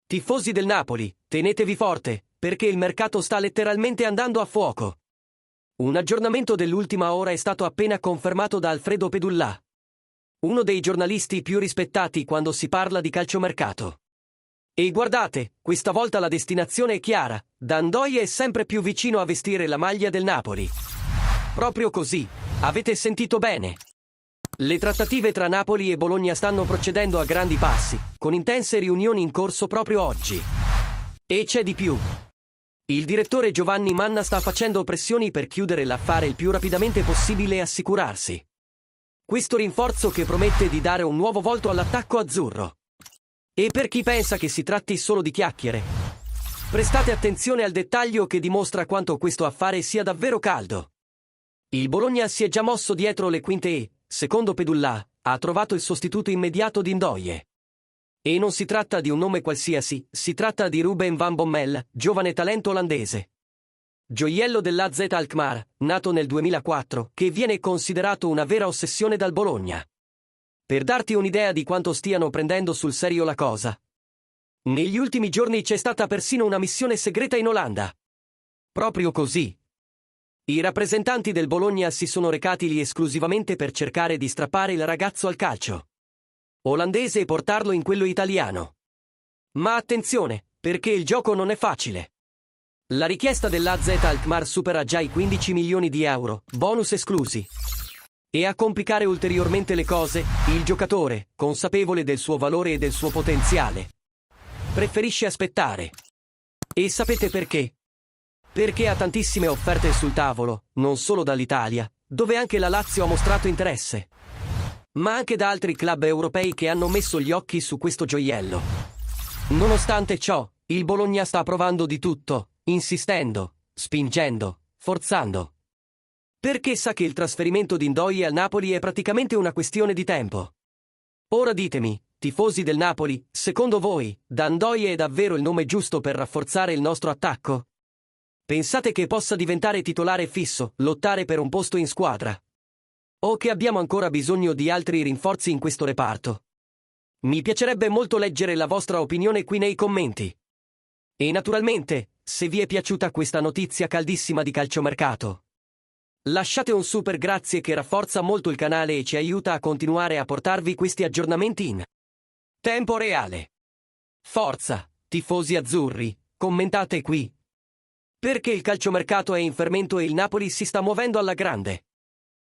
Tifosi del Napoli, tenetevi forte, perché il mercato sta letteralmente andando a fuoco. Un aggiornamento dell'ultima ora è stato appena confermato da Alfredo Pedullà, uno dei giornalisti più rispettati quando si parla di calciomercato. E guardate, questa volta la destinazione è chiara, D'Andoie è sempre più vicino a vestire la maglia del Napoli. Proprio così, avete sentito bene. Le trattative tra Napoli e Bologna stanno procedendo a grandi passi, con intense riunioni in corso proprio oggi. E c'è di più. Il direttore Giovanni Manna sta facendo pressioni per chiudere l'affare il più rapidamente possibile e assicurarsi questo rinforzo che promette di dare un nuovo volto all'attacco azzurro. E per chi pensa che si tratti solo di chiacchiere, prestate attenzione al dettaglio che dimostra quanto questo affare sia davvero caldo. Il Bologna si è già mosso dietro le quinte e, secondo Pedullà, ha trovato il sostituto immediato di Ndoye. E non si tratta di un nome qualsiasi, si tratta di Ruben van Bommel, giovane talento olandese. Gioiello dell'AZ Alkmaar, nato nel 2004, che viene considerato una vera ossessione dal Bologna. Per darti un'idea di quanto stiano prendendo sul serio la cosa, negli ultimi giorni c'è stata persino una missione segreta in Olanda. Proprio così. I rappresentanti del Bologna si sono recati lì esclusivamente per cercare di strappare il ragazzo al calcio olandese e portarlo in quello italiano. Ma attenzione, perché il gioco non è facile. La richiesta dell'AZ Alkmaar supera già i 15 milioni di euro, bonus esclusi. E a complicare ulteriormente le cose, il giocatore, consapevole del suo valore e del suo potenziale, preferisce aspettare. E sapete perché? Perché ha tantissime offerte sul tavolo, non solo dall'Italia, dove anche la Lazio ha mostrato interesse, ma anche da altri club europei che hanno messo gli occhi su questo gioiello. Nonostante ciò, il Bologna sta provando di tutto, insistendo, spingendo, forzando. Perché sa che il trasferimento di Ndoye al Napoli è praticamente una questione di tempo. Ora ditemi, tifosi del Napoli, secondo voi, Ndoye è davvero il nome giusto per rafforzare il nostro attacco? Pensate che possa diventare titolare fisso, lottare per un posto in squadra? O che abbiamo ancora bisogno di altri rinforzi in questo reparto? Mi piacerebbe molto leggere la vostra opinione qui nei commenti. E naturalmente, se vi è piaciuta questa notizia caldissima di calciomercato, lasciate un super grazie che rafforza molto il canale e ci aiuta a continuare a portarvi questi aggiornamenti in tempo reale. Forza, tifosi azzurri, commentate qui. Perché il calciomercato è in fermento e il Napoli si sta muovendo alla grande.